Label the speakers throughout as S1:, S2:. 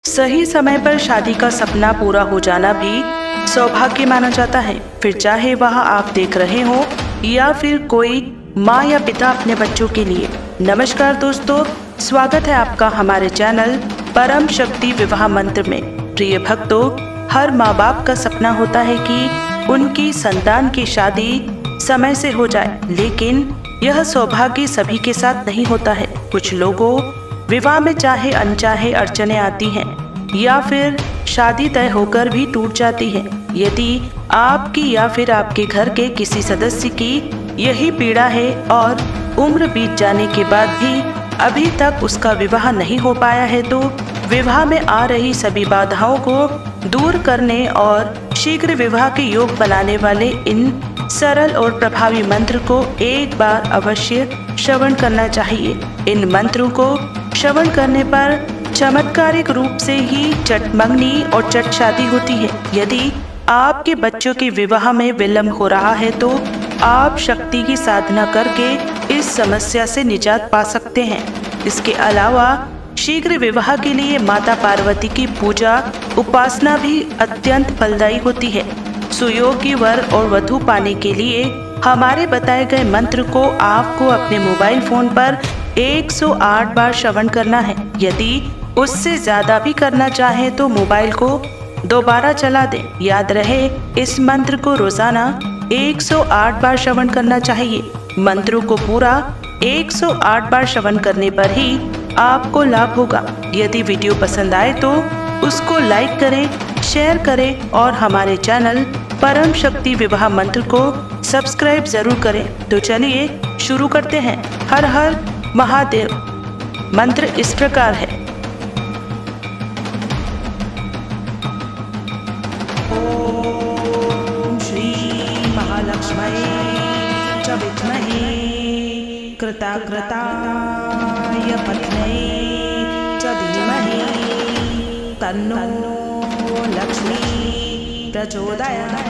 S1: सही समय पर शादी का सपना पूरा हो जाना भी सौभाग्य माना जाता है। फिर चाहे वह आप देख रहे हो या फिर कोई माँ या पिता अपने बच्चों के लिए। नमस्कार दोस्तों, स्वागत है आपका हमारे चैनल परम शक्ति विवाह मंत्र में। प्रिय भक्तों, हर माँ बाप का सपना होता है कि उनकी संतान की शादी समय से हो जाए, लेकिन यह सौभाग्य सभी के साथ नहीं होता है। कुछ लोगों विवाह में चाहे अनचाहे अड़चने आती हैं या फिर शादी तय होकर भी टूट जाती है। यदि आपकी या फिर आपके घर के किसी सदस्य की यही पीड़ा है और उम्र बीत जाने के बाद भी अभी तक उसका विवाह नहीं हो पाया है, तो विवाह में आ रही सभी बाधाओं को दूर करने और शीघ्र विवाह के योग बनाने वाले इन सरल और प्रभावी मंत्र को एक बार अवश्य श्रवण करना चाहिए। इन मंत्रों को श्रवण करने पर चमत्कारिक रूप से ही चट मंगनी और चट शादी होती है। यदि आपके बच्चों के विवाह में विलंब हो रहा है तो आप शक्ति की साधना करके इस समस्या से निजात पा सकते हैं। इसके अलावा शीघ्र विवाह के लिए माता पार्वती की पूजा उपासना भी अत्यंत फलदायी होती है। सुयोग्य वर और वधू पाने के लिए हमारे बताए गए मंत्र को आपको अपने मोबाइल फोन पर 108 बार श्रवण करना है। यदि उससे ज्यादा भी करना चाहे तो मोबाइल को दोबारा चला दें। याद रहे, इस मंत्र को रोजाना 108 बार श्रवण करना चाहिए। मंत्रों को पूरा 108 बार श्रवण करने पर ही आपको लाभ होगा। यदि वीडियो पसंद आए तो उसको लाइक करें, शेयर करें और हमारे चैनल परम शक्ति विवाह मंत्र को सब्सक्राइब जरूर करें। तो चलिए शुरू करते हैं। हर हर महादेव। मंत्र इस प्रकार है। ओम श्री महालक्ष्मी च विद्महे कृताकृताय पत्न्यै च धीमहि तन्नो लक्ष्मी प्रचोदयात्।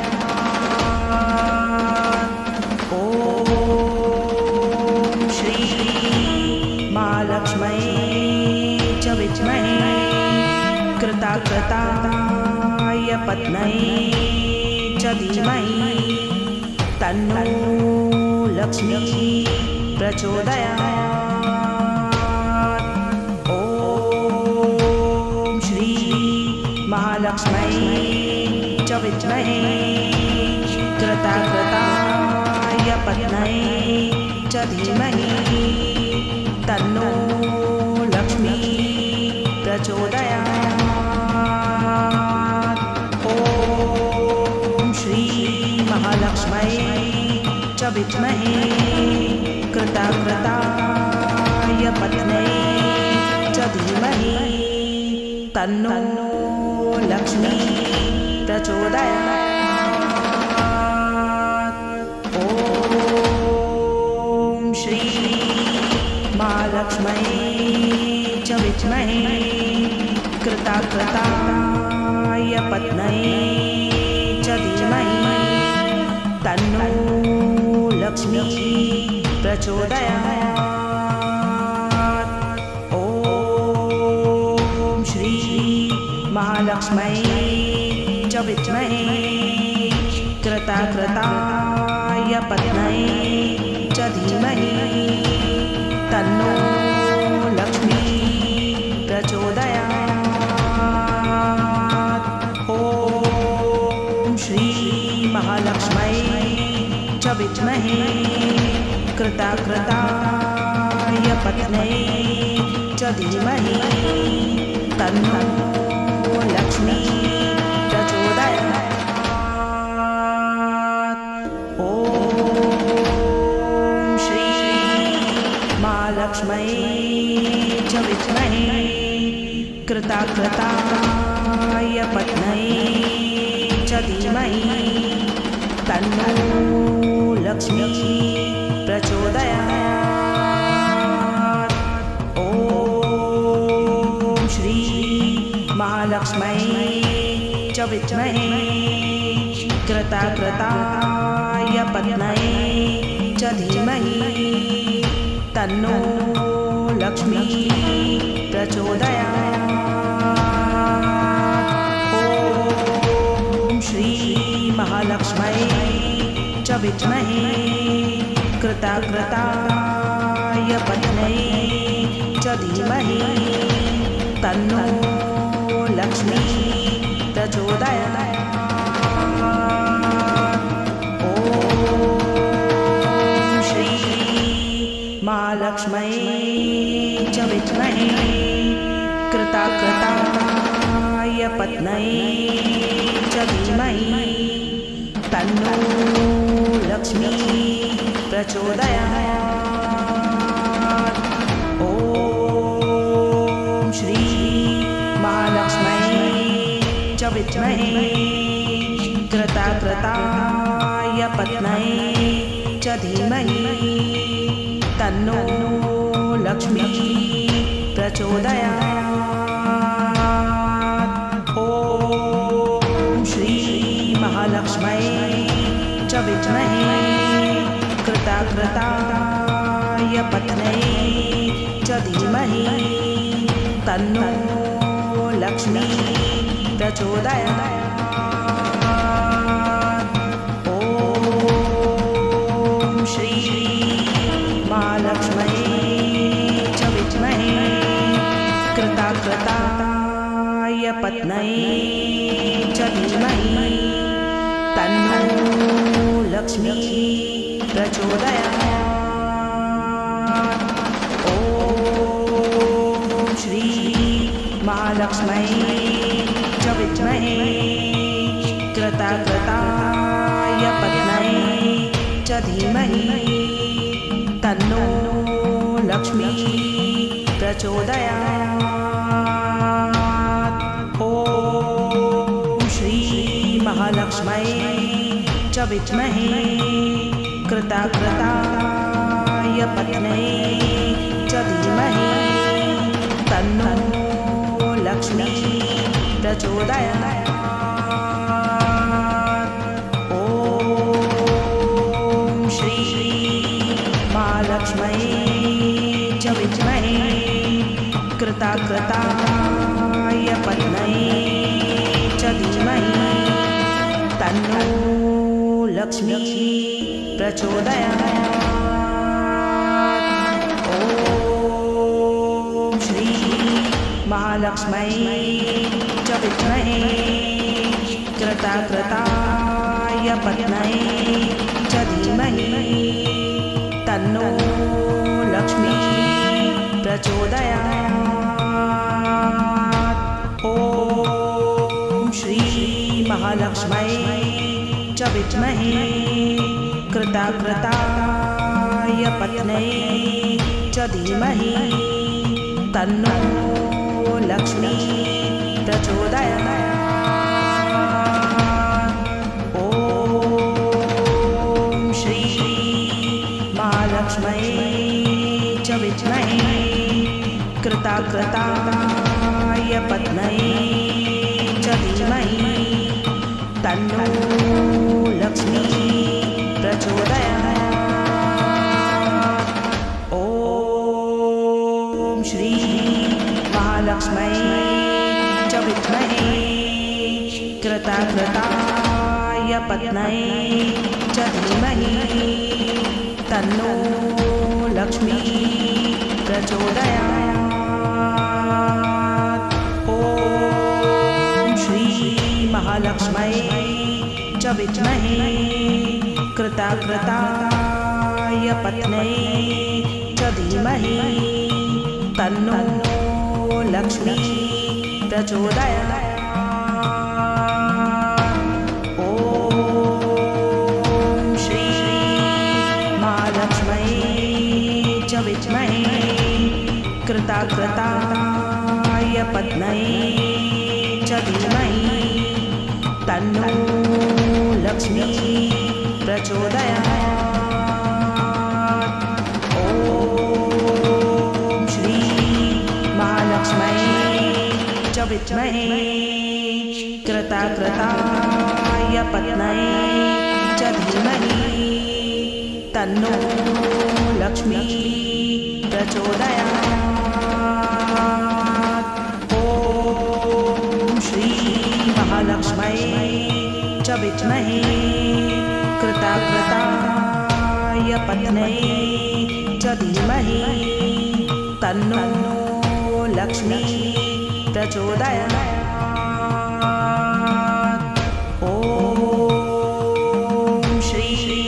S1: ओम श्री महालक्ष्मी च विद्महे कृताकृताय पत्न्यै च धीमहि तन्नो लक्ष्मी प्रचोदयात्। ओम श्री महालक्ष्मी च विद्महे कृताकृताय पत्न्यै च धीमहि तन्नो लक्ष्मी प्रचोदयात्। ओम श्री महालक्ष्मी च विद्महे कृताकृताय पत्न्यै च धीमहि तन्नो लक्ष्मी प्रचोदयात्। ओम श्री महालक्ष्मी च विद्महे कृताकृताय पत्न्यै च धीमहि तन्नो लक्ष्मी प्रचोदयात्। ओम श्री महालक्ष्मी च विद्महे कृताकृताय पत्न्यै च धीमहि तन्नो लक्ष्मी प्रचोदयात्। ओम श्री महालक्ष्मी च विद्महे कृताकृताय पत्न्यै च धीमहि तन्नो लक्ष्मी प्रचोदयात्। ओम श्री महालक्ष्मी च विद्महे कृताकृताय पत्न्यै च धीमहि तन्नो लक्ष्मी प्रचोदयात्। ओम श्री महालक्ष्मी च विद्महे कृताकृताय पत्न्यै च धीमहि तन्नो लक्ष्मी प्रचोदयात्। विद्महे कृताकृताय पत्न्यै च धीमहि तन्नो लक्ष्मी प्रचोदयात्। ॐ श्री महालक्ष्म्यै च विद्महे कृताकृताय पत्न्यै च धीमहि तन्नो लक्ष्मी प्रचोदयात्। ॐ श्री महालक्ष्म्यै च विद्महे कृताकृताय पत्न्यै च धीमहि तन्नो लक्ष्मी प्रचोदयात्। ॐ श्री महालक्ष्म्यै च विद्महे कृताकृताय पत्न्यै च धीमहि तन्नो लक्ष्मी प्रचोदयात्। ॐ श्री महालक्ष्म्यै च विद्महे कृताकृताय पत्न्यै च धीमहि तन्नो लक्ष्मी प्रचोदयात्। ॐ श्री महालक्ष्म्यै च विद्महे कृताकृताय पत्न्यै च धीमहि तन्नो लक्ष्मी प्रचोदयात्। ॐ श्री महालक्ष्म्यै च विद्महे कृताकृताय पत्न्यै च धीमहि तन्नो लक्ष्मी प्रचोदयात्। ॐ श्री महालक्ष्म्यै च विद्महे कृताकृताय पत्न्यै च धीमहि तन्नो लक्ष्मी प्रचोदयात्। ॐ श्री महालक्ष्म्यै च विद्महे कृताकृताय पत्न्यै च धीमहि तन्नो लक्ष्मी प्रचोदयात्। ॐ श्री महालक्ष्म्यै च विद्महे कृताकृताय पत्न्यै च धीमहि तन्नो लक्ष्मी प्रचोदयात्। ॐ श्री महालक्ष्म्यै च विद्महे कृताकृताय पत्न्यै च धीमहि तन्नो लक्ष्मी प्रचोदयात्। ॐ श्री महालक्ष्म्यै च विद्महे कृताकृताय पत्न्यै च धीमहि तन्नो लक्ष्मी प्रचोदयात्। ॐ श्री महालक्ष्म्यै च विद्महे कृताकृताय पत्न्यै च धीमहि तन्नो लक्ष्मी प्रचोदयात्। ॐ श्री महालक्ष्म्यै च विद्महे कृताकृताय पत्न्यै च धीमहि तन्नो लक्ष्मी प्रचोदयात्। ॐ श्री महालक्ष्म्यै च विद्महे कृताकृताय पत्न्यै च धीमहि तन्नो लक्ष्मी प्रचोदयात्। ॐ श्री महालक्ष्म्यै च विद्महे कृताकृताय पत्न्यै च धीमहि तन्नो लक्ष्मी प्रचोदयात्। ॐ श्री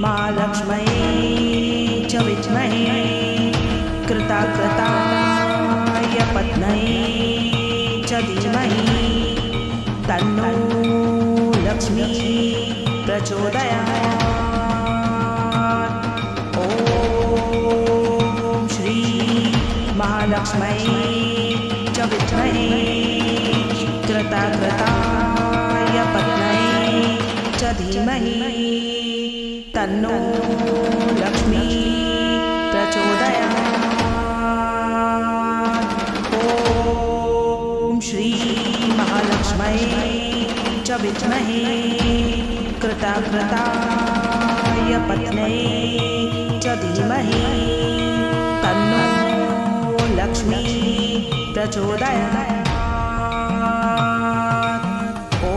S1: महालक्ष्म्यै च विद्महे कृताकृताय पत्न्यै च धीमहि तन्नो लक्ष्मी प्रचोदयात्। ॐ श्री महालक्ष्म्यै च विद्महे कृताकृताय पत्न्यै च धीमहि तन्नो लक्ष्मी प्रचोदयात्। ॐ श्री महालक्ष्म्यै च विद्महे कृताकृताय पत्न्यै च धीमहि तन्नो लक्ष्मी प्रचोदयात्। ॐ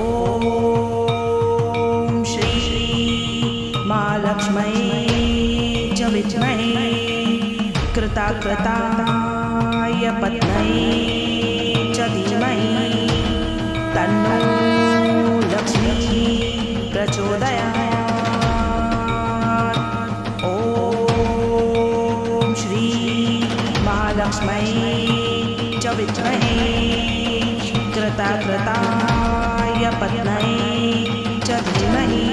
S1: श्री महालक्ष्म्यै च विद्महे कृताकृताय पत्न्यै च धीमहि तन्नो लक्ष्मी प्रचोदयात्। ॐ श्री महालक्ष्म्यै च विद्महे कृताकृताय पत्न्यै च धीमहि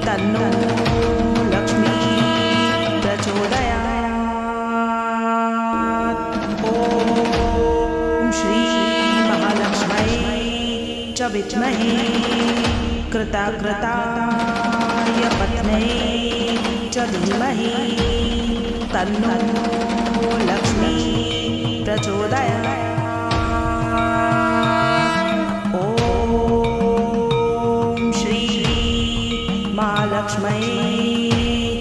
S1: तन्नो लक्ष्मी प्रचोदयात्। ॐ श्री महालक्ष्म्यै च विद्महे कृताकृताय पत्न्यै च धीमहि तन्नो लक्ष्मी प्रचोदयात्। ॐ श्री महालक्ष्म्यै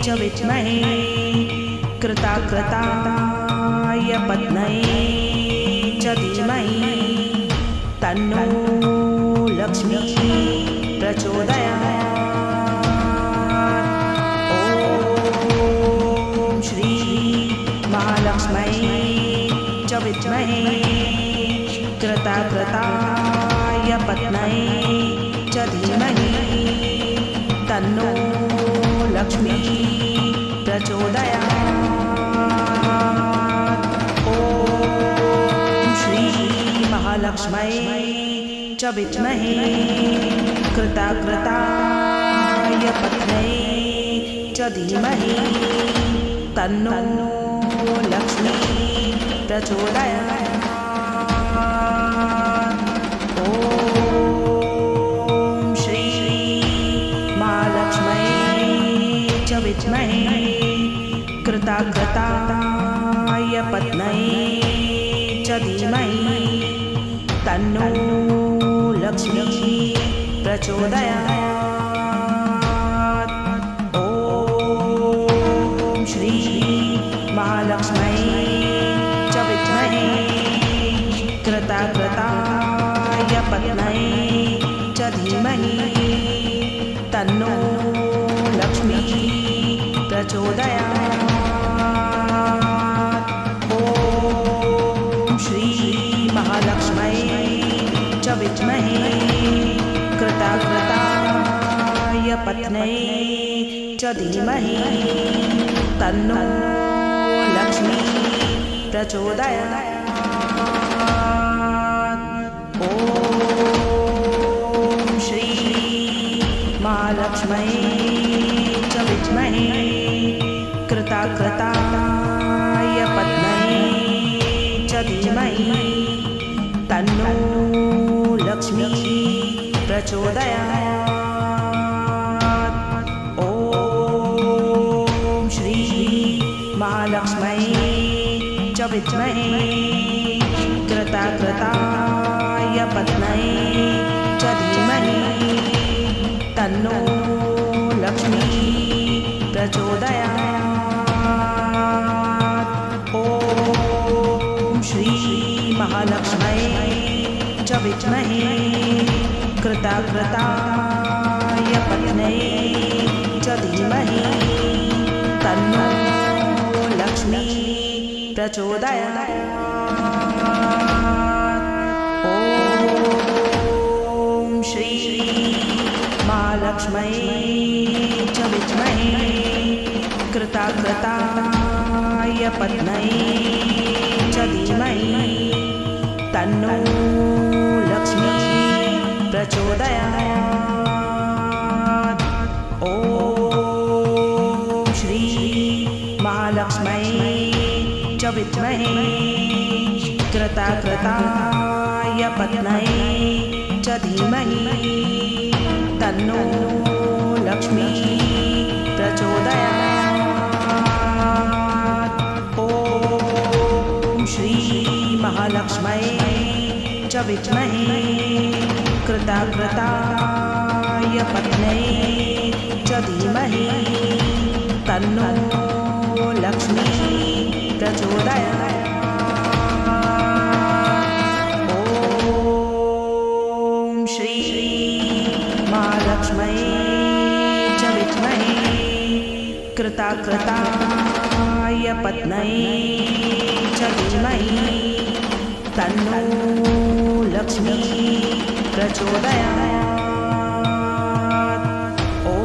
S1: च विद्महे कृताकृताय पत्न्यै च धीमहि तन्नो लक्ष्मी प्रचोदयात्। ॐ श्री महालक्ष्म्यै च विद्महे कृताकृताय पत्न्यै च धीमहि तन्नो लक्ष्मी प्रचोदयात्। ॐ श्री महालक्ष्म्यै च विद्महे कृताकृताय पत्न्यै च धीमहि तन्नो लक्ष्मी प्रचोदयात्। ॐ श्री महालक्ष्म्यै च विद्महे कृताकृताय पत्न्यै च धीमहि तन्नो लक्ष्मी प्रचोदयात्। ॐ श्री महालक्ष्म्यै च विद्महे कृताकृताय पत्न्यै च धीमहि तन्नो लक्ष्मी प्रचोदयात्। ॐ श्री महालक्ष्म्यै च विद्महे कृताकृताय पत्न्यै च धीमहि तन्नो लक्ष्मी प्रचोदयात्। ॐ श्री महालक्ष्म्यै च विद्महे कृताकृताय पत्न्यै च धीमहि तन्नो लक्ष्मी प्रचोदयात्। ॐ श्री महालक्ष्म्यै च विद्महे कृताकृताय पत्न्यै च धीमहि तन्नो लक्ष्मी प्रचोदयात्। ॐ श्री महालक्ष्म्यै च विद्महे कृताकृताय पत्न्यै च च धीमहि तन्नो लक्ष्मी प्रचोदयात्। ॐ श्री महालक्ष्म्यै च विद्महे कृताकृताय पद्मये च धीमहि तन्नो लक्ष्मी प्रचोदयात्। ॐ श्री महालक्ष्म्यै च विद्महे कृताकृताय पद्मये च धीमहि तन्नो लक्ष्मी प्रचोदयात्। ॐ श्री महालक्ष्म्यै च विद्महे कृताकृताय पद्मये च धीमहि तन्नो लक्ष्मी प्रचोदयात्। ॐ श्री महालक्ष्म्यै च विद्महे कृताकृताय पद्मये च धीमहि तन्नो लक्ष्मी प्रचोदयात्। ॐ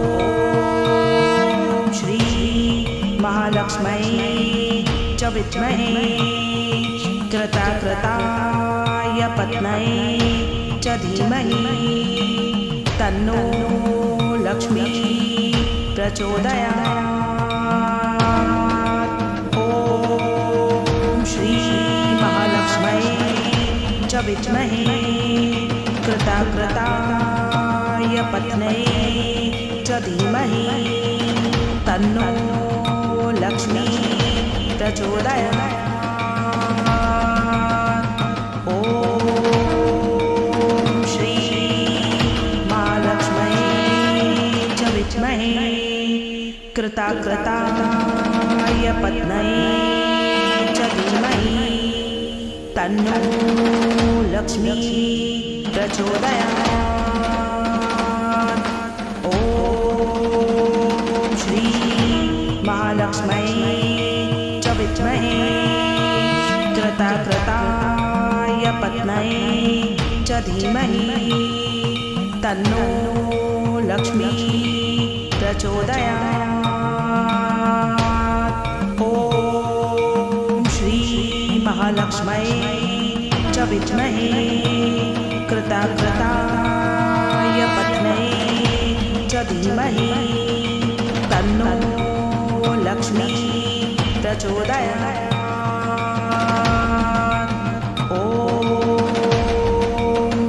S1: श्री महालक्ष्म्यै च विद्महे कृताकृताय पद्मये च धीमहि तन्नो लक्ष्मी प्रचोदयात्। ॐ श्री महालक्ष्म्यै च विद्महे कृताकृताय पद्मये च धीमहि तन्नो लक्ष्मी प्रचोदयात्। ॐ श्री महालक्ष्म्यै च विद्महे कृताकृताय पद्मये च धीमहि तन्नो लक्ष्मी प्रचोदयात्। ॐ श्री महालक्ष्म्यै च विद्महे कृताकृताय पद्मये च धीमहि तन्नो लक्ष्मी प्रचोदयात्। ॐ श्री महालक्ष्म्यै च विद्महे कृताकृताय पद्मये च धीमहि तन्नो लक्ष्मी प्रचोदयात्। ॐ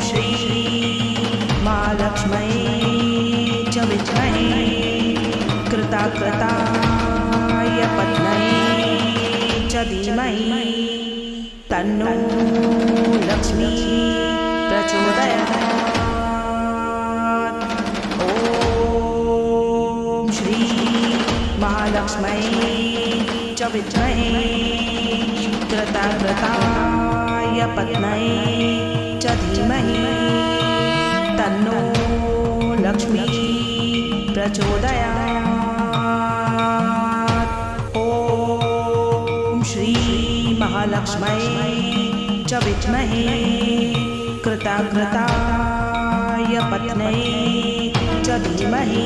S1: श्री महालक्ष्म्यै च विद्महे कृताकृताय पद्मये च धीमहि तन्नो लक्ष्मी प्रचोदयात्। ॐ श्री महालक्ष्म्यै च विद्महे कृताकृताय पद्मये च धीमहि तन्नो लक्ष्मी प्रचोदयात्। ॐ श्री महालक्ष्म्यै च विद्महे कृताकृताय पद्मये च धीमहि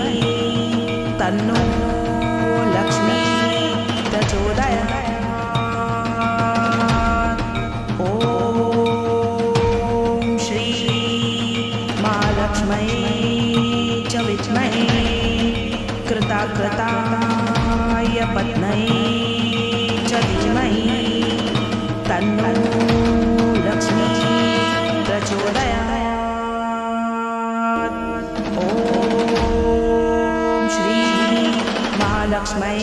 S1: तन्नो लक्ष्मी प्रचोदयात्। ॐ श्री महालक्ष्म्यै च विद्महे कृताकृताय पद्मये च धीमहि तन्नो लक्ष्मी प्रचोदयात्। ॐ श्री महालक्ष्म्यै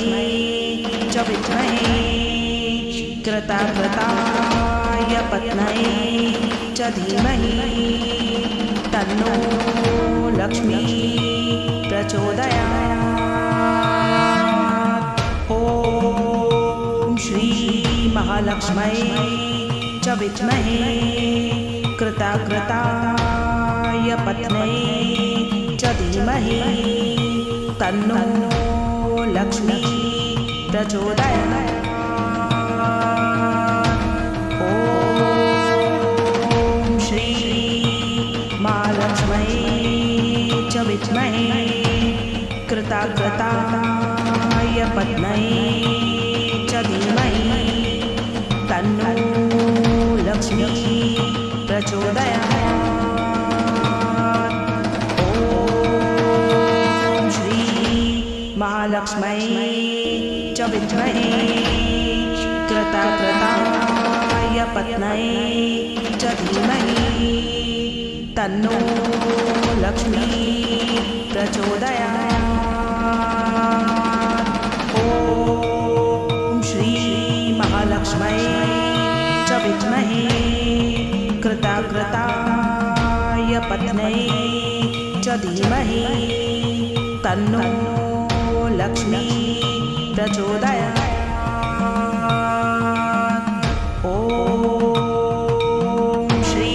S1: च विद्महे कृताकृताय पद्मये च धीमहि तन्नो लक्ष्मी प्रचोदयात्। ॐ श्री महालक्ष्म्यै च विद्महे कृताकृताय पद्मये च धीमहि तन्नो लक्ष्मी प्रचोदयात्। ॐ श्री महालक्ष्म्यै च विद्महे कृताकृताय पद्मये च धीमहि तन्नो लक्ष्मी प्रचोदयात्। ॐ श्री महालक्ष्म्यै च विद्महे कृताकृताय पद्मये च धीमहि तन्नो लक्ष्मी प्रचोदयात्। ॐ श्री महालक्ष्म्यै च विद्महे कृताकृताय पद्मये च धीमहि तन्नो लक्ष्मी प्रचोदयात्। ॐ श्री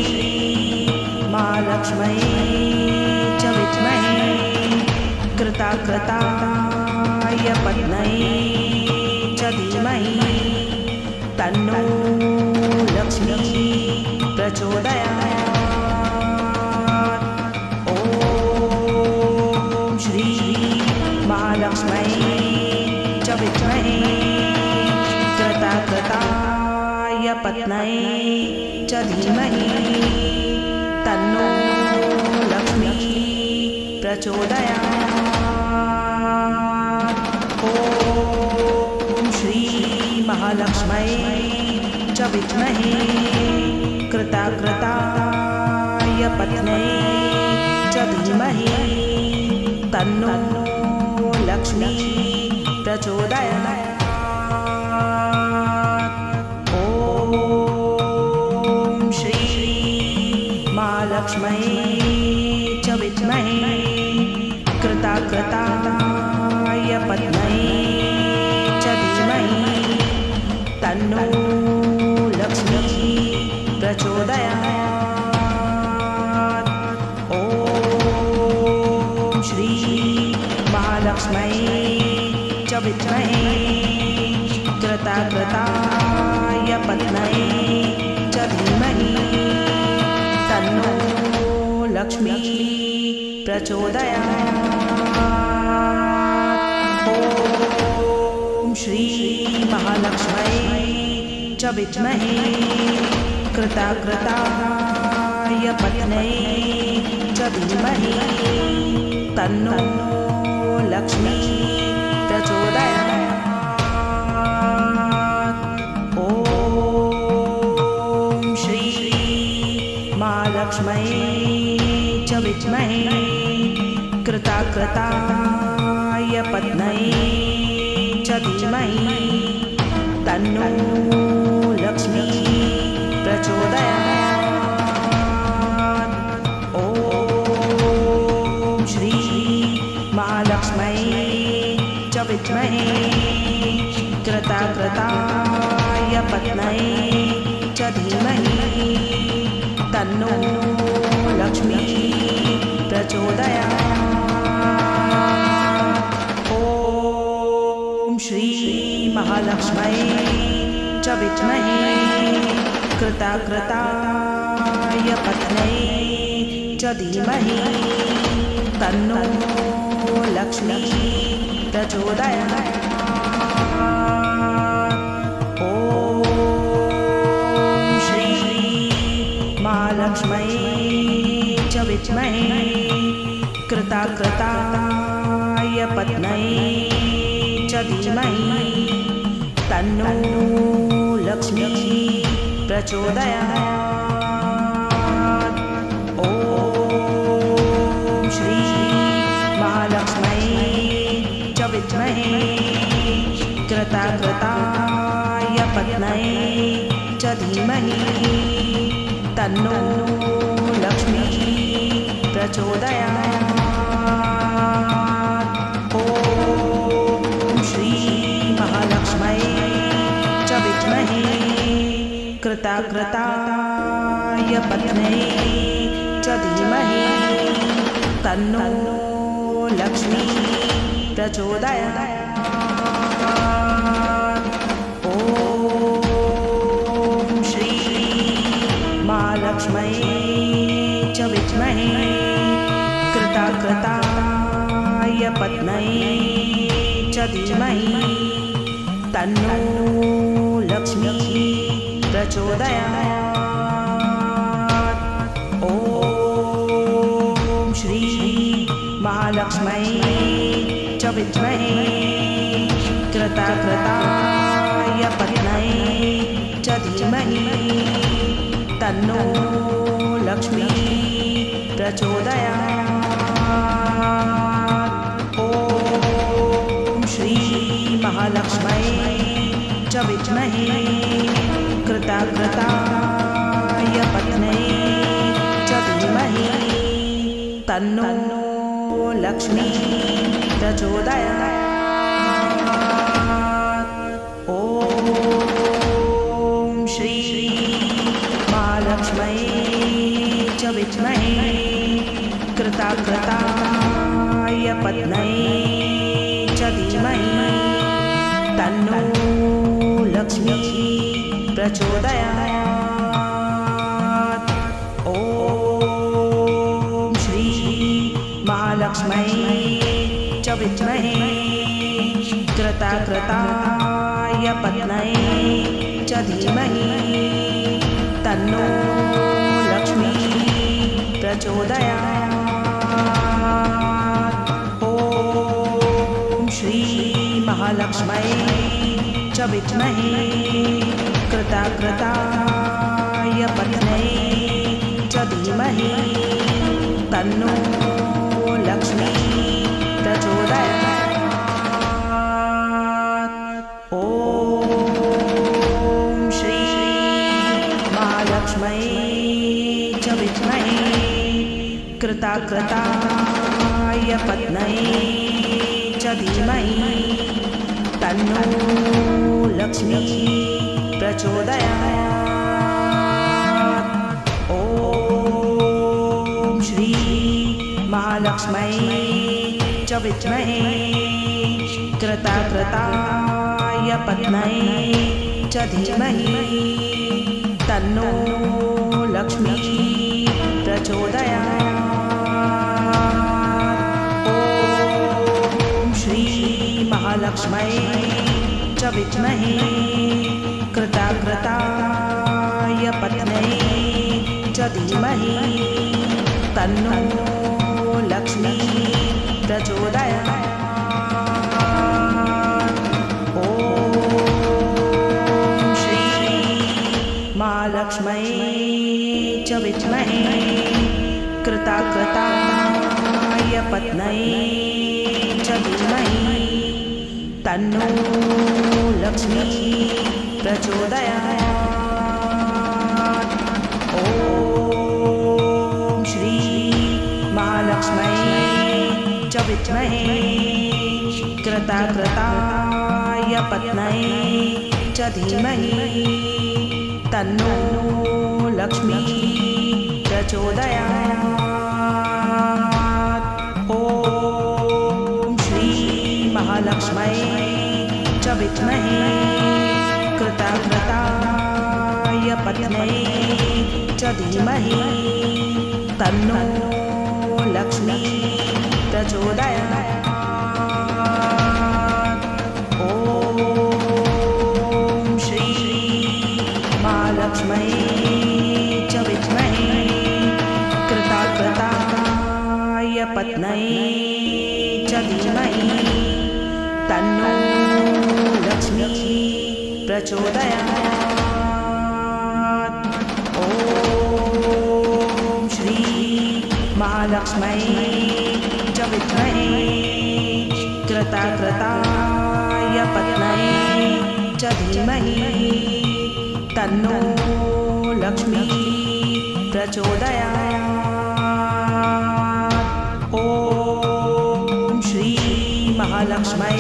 S1: महालक्ष्म्यै च विद्महे कृताकृताय पद्मये च धीमहि तन्नो लक्ष्मी प्रचोदयात्। ॐ श्री महालक्ष्म्यै च विद्महे कृताकृताय पद्मये च धीमहि तन्नो लक्ष्मी प्रचोदयात्। ॐ श्री महालक्ष्म्यै च विद्महे कृताकृताय पद्मये च धीमहि तन्नो लक्ष्मी प्रचोदयात्। ॐ श्री महालक्ष्म्यै च विद्महे कृताकृताय पद्मये च धीमहि तन्नो लक्ष्मी प्रचोदयात्। ॐ श्री महालक्ष्म्यै च विद्महे कृताकृताय पद्मये च धीमहि तन्नो लक्ष्मी प्रचोदयात्। ॐ श्री महालक्ष्म्यै च विद्महे कृताकृताय पद्मये च धीमहि तन्नो लक्ष्मी प्रचोदयात्। ॐ श्री महालक्ष्म्यै च विद्महे कृताकृताय पद्मये च धीमहि तन्नो लक्ष्मी प्रचोदयात्। ॐ श्री महालक्ष्म्यै च विद्महे कृताकृताय पद्मये च धीमहि तन्नो लक्ष्मी प्रचोदयात्। ॐ श्री महालक्ष्म्यै च विद्महे कृताकृताय पद्मये च धीमहि तन्नो लक्ष्मी प्रचोदयात्। ॐ श्री महालक्ष्म्यै च विद्महे कृताकृताय पद्मये च धीमहि तन्नो लक्ष्मी प्रचोदयात्। ॐ श्री महालक्ष्म्यै च विद्महे कृताकृताय पद्मये च धीमहि तन्नो लक्ष्मी प्रचोदयात्। ॐ श्री महालक्ष्म्यै च विद्महे कृताकृताय पद्मये च धीमहि तन्नो लक्ष्मी प्रचोदयात्। ॐ श्री महालक्ष्म्यै च विद्महे कृताकृताय पत्न्यै च धीमहि तन्नो लक्ष्मी प्रचोदयात्। ॐ श्री महालक्ष्म्यै च विद्महे कृताकृताय पत्न्यै च धीमहि तन्नो लक्ष्मी प्रचोदयात्। ॐ श्री महालक्ष्म्यै च विद्महे कृताकृताय पत्न्यै च धीमहि तन्नो लक्ष्मी प्रचोदयात्। ॐ श्री महालक्ष्म्यै च विद्महे कृताकृताय पत्न्यै च धीमहि तन्नो लक्ष्मी प्रचोदयात्। ॐ श्री महालक्ष्म्यै च विद्महे कृताकृताय पत्न्यै च धीमहि तन्नो लक्ष्मी प्रचोदयात्। ॐ श्री महालक्ष्म्यै च विद्महे कृताकृताय पत्न्यै च धीमहि तन्नो लक्ष्मी प्रचोदयात्। ॐ श्री महालक्ष्म्यै च विद्महे कृताकृताय पत्न्यै च धीमहि तन्नो लक्ष्मी प्रचोदयात्। ॐ श्री महालक्ष्म्यै च विद्महे कृताकृताय पत्न्यै च धीमहि तन्नो लक्ष्मी प्रचोदयात्। ॐ श्री महालक्ष्म्यै च विद्महे कृताकृताय पत्न्यै च धीमहि तन्नो लक्ष्मी प्रचोदयात्। ॐ श्री महालक्ष्म्यै च विद्महे कृताकृताय पत्न्यै च धीमहि तन्नो लक्ष्मी प्रचोदयात्। ॐ श्री महालक्ष्म्यै च विद्महे कृताकृताय पत्न्यै च धीमहि तन्नो लक्ष्मी प्रचोदयात्। ॐ श्री महालक्ष्म्यै च विद्महे कृताकृताय पत्न्यै च धीमहि तन्नो लक्ष्मी प्रचोदयात्। ॐ श्री महालक्ष्म्यै च विद्महे कृताकृताय पत्न्यै च धीमहि तन्नो लक्ष्मी प्रचोदयात्। ॐ श्री महालक्ष्म्यै च विद्महे कृताकृताय पत्न्यै च धीमहि तन्नो लक्ष्मी प्रचोदयात्। ॐ श्री महालक्ष्म्यै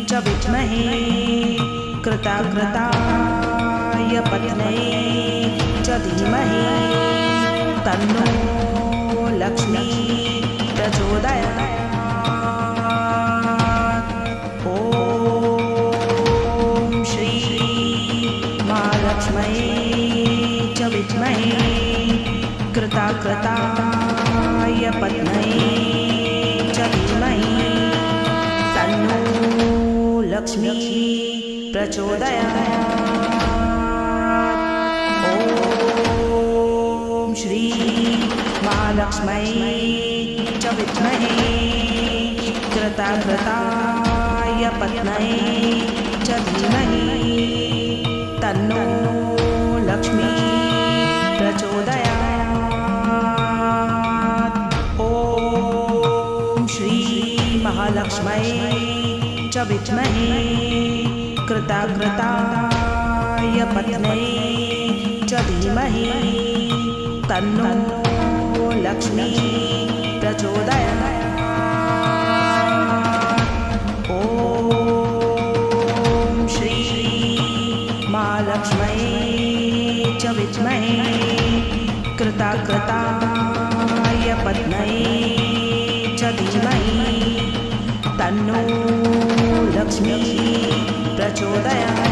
S1: च विद्महे कृताकृताय पत्न्यै च धीमहि तन्नो लक्ष्मी प्रचोदयात्। विद्महे कृताकृताय पद्मये च धीमहि तन्नो लक्ष्मी प्रचोदयात्। ॐ श्री महालक्ष्म्यै च विद्महे कृताकृताय पद्मये च धीमहि तन्नो लक्ष्मी प्रचोदयात्। ॐ श्री महालक्ष्म्यै च विद्महे कृताकृताय पद्मये च धीमहि तन्नो लक्ष्मी प्रचोदयात्। ॐ श्री महालक्ष्म्यै च विद्महे कृताकृताय पद्मये च धीमहि तन्नो लक्ष्मी प्रचोदयात्।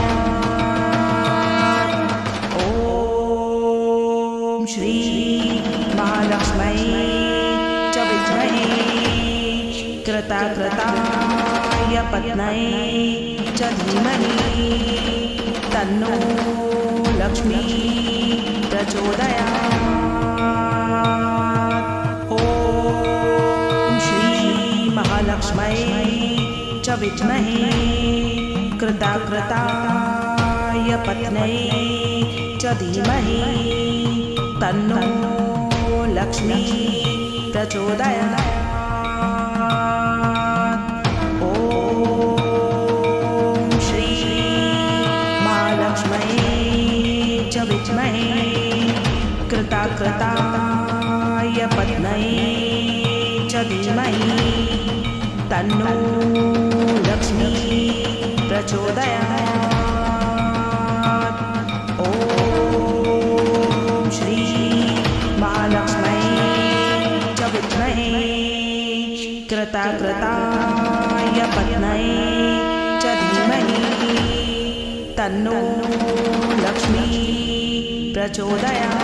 S1: ॐ श्री महालक्ष्म्यै च विद्महे कृताकृताय पद्मये च धीमहि तन्नो लक्ष्मी प्रचोदयात्। ॐ श्री महालक्ष्म्यै च विद्महे कृताकृताय पद्मये च धीमहि तन्नो लक्ष्मी प्रचोदयात्। ॐ श्री महालक्ष्म्यै च विद्महे कृताकृताय पद्मये च धीमहि तन्नो लक्ष्मी प्रचोदयात्। ॐ श्री महालक्ष्म्यै च विद्महे कृताकृताय पद्मये च धीमहि तन्नो लक्ष्मी प्रचोदयात्।